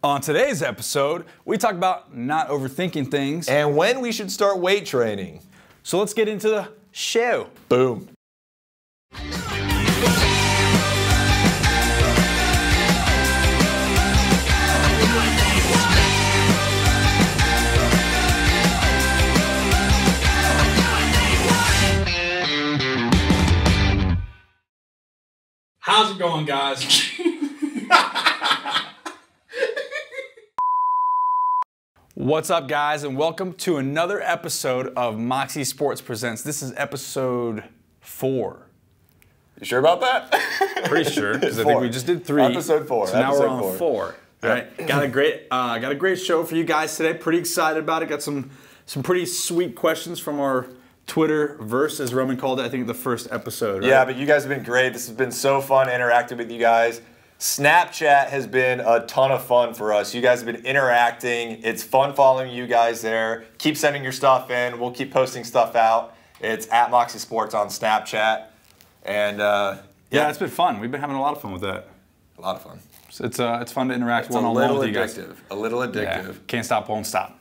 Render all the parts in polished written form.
On today's episode, we talk about not overthinking things and when we should start weight training. So let's get into the show. Boom. How's it going, guys? What's up, guys, and welcome to another episode of Moxie Sports Presents. This is episode 4. You sure about that? Pretty sure, because I think we just did 3. Episode 4. So now we're on 4. Right? Got a great show for you guys today. Pretty excited about it. Got some pretty sweet questions from our Twitter verse, as Roman called it. I think the first episode. Right? Yeah, but you guys have been great. This has been so fun interacting with you guys. Snapchat has been a ton of fun for us. You guys have been interacting. It's fun following you guys there. Keep sending your stuff in. We'll keep posting stuff out. It's at Moxie Sports on Snapchat. And yeah, it's been fun. We've been having a lot of fun with that. A lot of fun. It's fun to interact one-on-one with you guys. A little addictive. Yeah, can't stop, won't stop.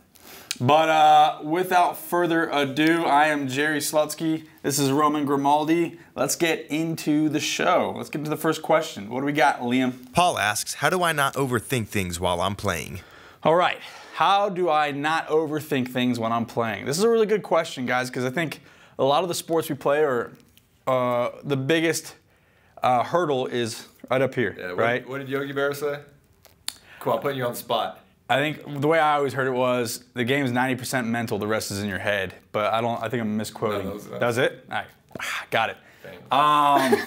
But without further ado, I am Jerry Slutsky. This is Roman Grimaldi. Let's get into the show. Let's get into the first question. What do we got, Liam? Paul asks, how do I not overthink things while I'm playing? All right. How do I not overthink things when I'm playing? This is a really good question, guys, because I think a lot of the sports we play are the biggest hurdle is right up here, Yeah, right? What did Yogi Berra say? Cool, I'm putting you on the spot. I think the way I always heard it was the game's 90% mental, the rest is in your head. But I think I'm misquoting. No, that was it? All right. Got it. I'm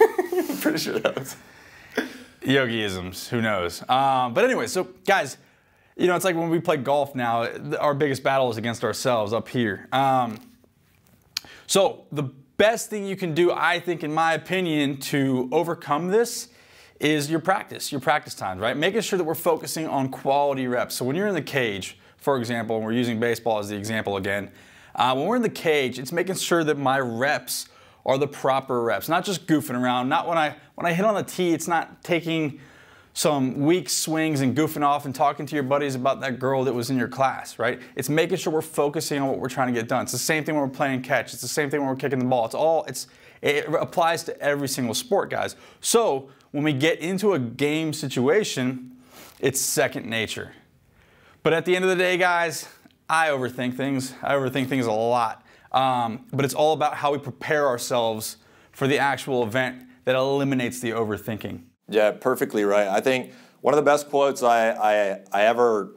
pretty sure that was. Yogi-isms, who knows? But anyway, so guys, you know, it's like when we play golf now, our biggest battle is against ourselves up here. So the best thing you can do, I think, in my opinion, to overcome this is your practice times, right? Making sure that we're focusing on quality reps. So when you're in the cage, for example, and we're using baseball as the example again, when we're in the cage, it's making sure that my reps are the proper reps, not just goofing around. Not when I hit on the tee, it's not taking some weak swings and goofing off and talking to your buddies about that girl that was in your class, right? It's making sure we're focusing on what we're trying to get done. It's the same thing when we're playing catch. It's the same thing when we're kicking the ball. It applies to every single sport, guys. So when we get into a game situation, it's second nature. But at the end of the day, guys, I overthink things. I overthink things a lot. But it's all about how we prepare ourselves for the actual event that eliminates the overthinking. Yeah, perfectly right. I think one of the best quotes I ever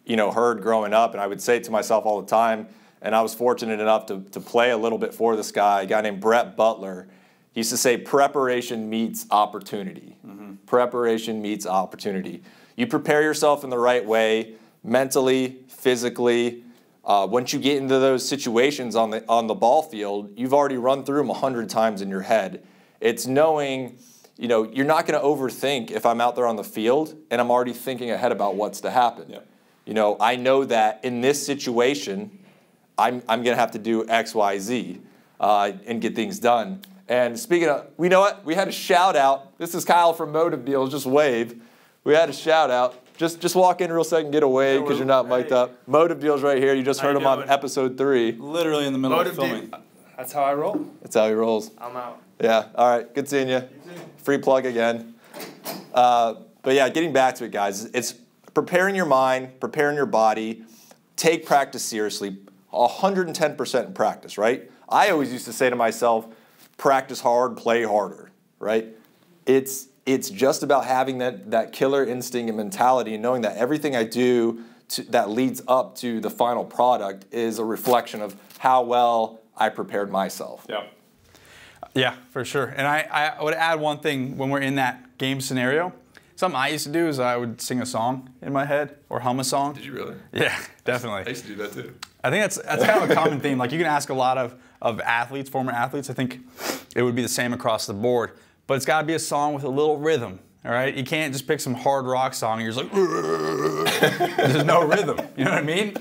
heard growing up, and I would say it to myself all the time, and I was fortunate enough to play a little bit for this guy, a guy named Brett Butler. He used to say, preparation meets opportunity. Mm-hmm. Preparation meets opportunity. You prepare yourself in the right way, mentally, physically. Once you get into those situations on the ball field, you've already run through them 100 times in your head. It's knowing, you're not going to overthink if I'm out there on the field and I'm already thinking ahead about what's to happen. Yeah. I know that in this situation, I'm going to have to do X, Y, Z and get things done. And speaking of, you know what? We had a shout out. This is Kyle from Motive Deals. Just wave. We had a shout out. Just walk in real second, get a wave because you're not mic'd up. Motive Deals right here. You just heard him on episode 3. Literally in the middle of filming. That's how I roll. That's how he rolls. I'm out. Yeah. All right. Good seeing you. You too. Free plug again. But yeah, getting back to it, guys. It's preparing your mind, preparing your body. Take practice seriously. 110% in practice, right? I always used to say to myself, practice hard, play harder, right? It's just about having that killer instinct and mentality and knowing that everything I do that leads up to the final product is a reflection of how well I prepared myself. Yeah. Yeah, for sure. And I would add one thing when we're in that game scenario. Something I used to do is I would sing a song in my head or hum a song. Did you really? Yeah, definitely. I used to do that too. I think that's kind of a common theme. Like you can ask a lot of athletes, former athletes. I think it would be the same across the board. But it's got to be a song with a little rhythm, all right? You can't just pick some hard rock song and you're just like, there's no rhythm. You know what I mean?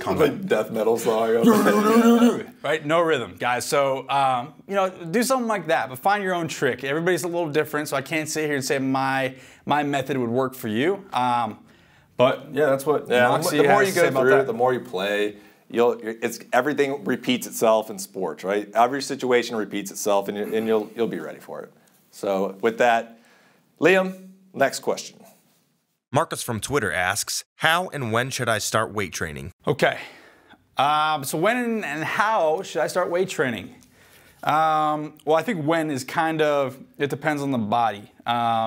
Like death metal song. Right? No rhythm, guys. So, you know, do something like that, but find your own trick. Everybody's a little different, so I can't sit here and say my method would work for you. But yeah, that's what Moxie the more you has to say go about through that. it, the more you play, everything repeats itself in sports, right? Every situation repeats itself, and you'll be ready for it. So with that, Liam, next question. Marcus from Twitter asks, how and when should I start weight training? Okay. So when and how should I start weight training? Well, I think when is kind of, it depends on the body.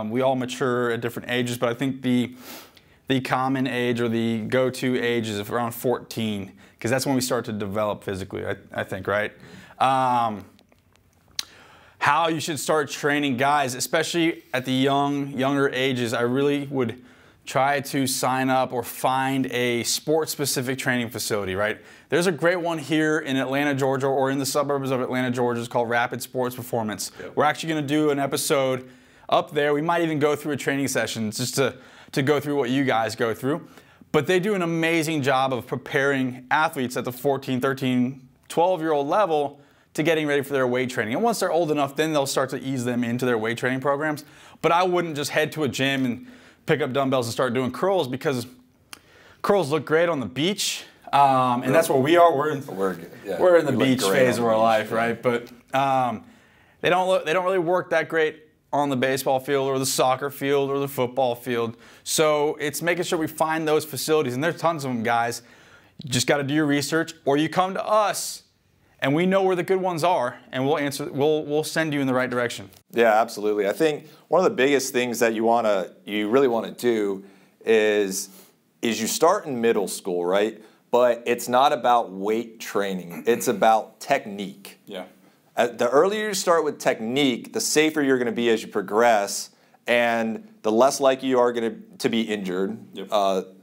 We all mature at different ages, but I think the common age or the go-to age is around 14, because that's when we start to develop physically, I think, right? How you should start training, guys, especially at the younger ages, I really would try to sign up or find a sports-specific training facility, right? There's a great one here in Atlanta, Georgia, or in the suburbs of Atlanta, Georgia. It's called Rapid Sports Performance. Yep. We're actually going to do an episode up there. We might even go through a training session just to go through what you guys go through. But they do an amazing job of preparing athletes at the 14, 13, 12-year-old level to getting ready for their weight training. And once they're old enough, then they'll start to ease them into their weight training programs. But I wouldn't just head to a gym and pick up dumbbells and start doing curls, because curls look great on the beach, and that's where we are. We're in the beach phase of our life, right? But they don't really work that great on the baseball field or the soccer field or the football field. So it's making sure we find those facilities, and there's tons of them, guys. You just got to do your research, or you come to us, and we know where the good ones are, and we'll send you in the right direction. Yeah, absolutely. I think one of the biggest things that you really want to do is you start in middle school, right? But it's not about weight training. It's about technique. Yeah. The earlier you start with technique, the safer you're going to be as you progress, and the less likely you are going to be injured. Yep.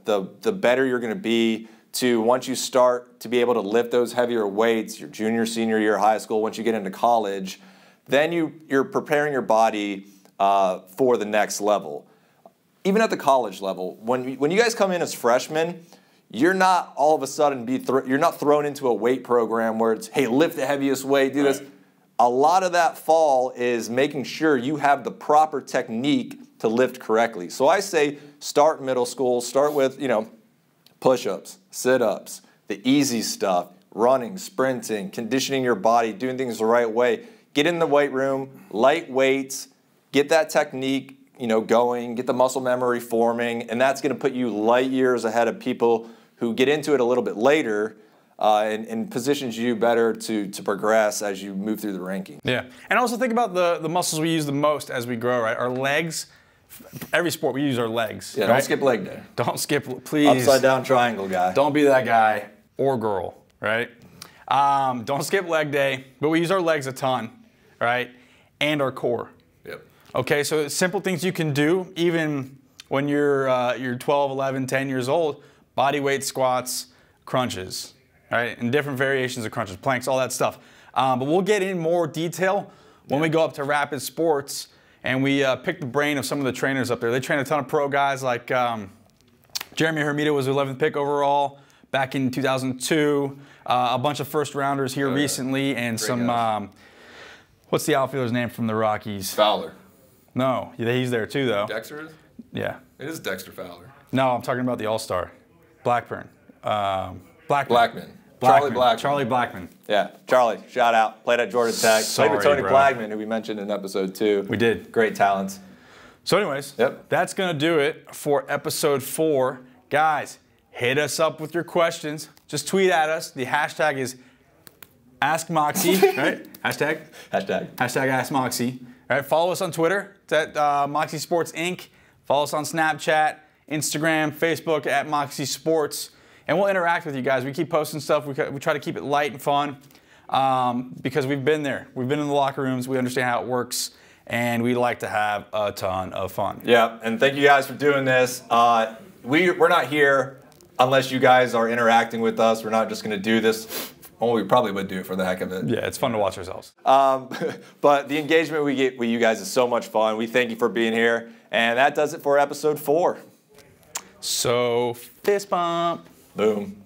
The better you're going to be to, once you start to be able to lift those heavier weights, your junior, senior year of high school, once you get into college, then you're preparing your body for the next level. Even at the college level, when you guys come in as freshmen, you're not all of a sudden you're not thrown into a weight program where it's, hey, lift the heaviest weight, do this. A lot of that fall is making sure you have the proper technique to lift correctly. So I say start middle school, start with, push-ups, sit-ups, the easy stuff, running, sprinting, conditioning your body, doing things the right way. Get in the weight room, light weights, get that technique, going, get the muscle memory forming, and that's going to put you light years ahead of people who get into it a little bit later, and positions you better to progress as you move through the ranking. Yeah, and also think about the muscles we use the most as we grow, right? Our legs. Every sport we use our legs. Yeah, right? Don't skip leg day. Don't skip, please. Upside down triangle guy. Don't be that guy or girl, right? Don't skip leg day, but we use our legs a ton, right? And our core. Yep. Okay, so simple things you can do even when you're 12, 11, 10 years old. Body weight squats, crunches, right? And different variations of crunches, planks, all that stuff. But we'll get in more detail when we go up to Rapid Sports and we pick the brain of some of the trainers up there. They train a ton of pro guys like Jeremy Hermida was the 11th pick overall back in 2002. A bunch of first rounders here recently, and some, what's the outfielder's name from the Rockies? Fowler. No, he's there too though. Dexter is? Yeah. It is Dexter Fowler. No, I'm talking about the All-Star. Blackburn. Blackman. Charlie Blackman. Charlie Blackman. Yeah, Charlie, shout out. Played at Georgia Tech. Sorry, played with Tony bro. Blackman, who we mentioned in episode 2. We did. Great talents. So anyways, that's going to do it for episode 4. Guys, hit us up with your questions. Just tweet at us. The hashtag is AskMoxie, right? Hashtag? Hashtag AskMoxie. All right, follow us on Twitter. It's at Moxie Sports Inc. Follow us on Snapchat, Instagram, Facebook at Moxie Sports. And we'll interact with you guys. We keep posting stuff. We try to keep it light and fun because we've been there. We've been in the locker rooms. We understand how it works. And we like to have a ton of fun. Yeah, and thank you guys for doing this. We're not here unless you guys are interacting with us. We're not just going to do this. Well, we probably would do it for the heck of it. Yeah, it's fun to watch ourselves. But the engagement we get with you guys is so much fun. We thank you for being here. And that does it for episode 4. So, fist bump. Boom.